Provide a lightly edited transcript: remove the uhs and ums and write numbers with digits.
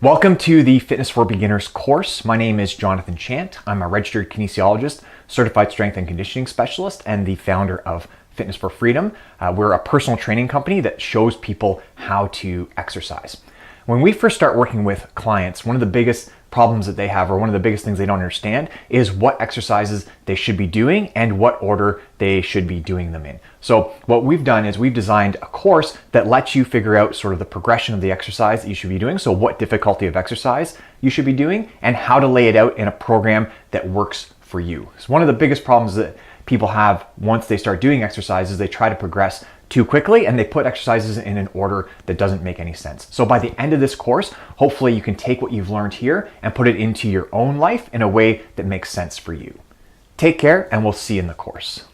Welcome to the Fitness for Beginners course. My name is Jonathan Chant. I'm a registered kinesiologist, certified strength and conditioning specialist, and the founder of Fitness for Freedom. We're a personal training company that shows people how to exercise. When we first start working with clients, one of the biggest problems that they have, or one of the biggest things they don't understand, is what exercises they should be doing and what order they should be doing them in. So what we've done is we've designed a course that lets you figure out sort of the progression of the exercise that you should be doing, so what difficulty of exercise you should be doing, and how to lay it out in a program that works for you. So one of the biggest problems that people have once they start doing exercises, they try to progress too quickly and they put exercises in an order that doesn't make any sense. So by the end of this course, hopefully you can take what you've learned here and put it into your own life in a way that makes sense for you. Take care, and we'll see you in the course.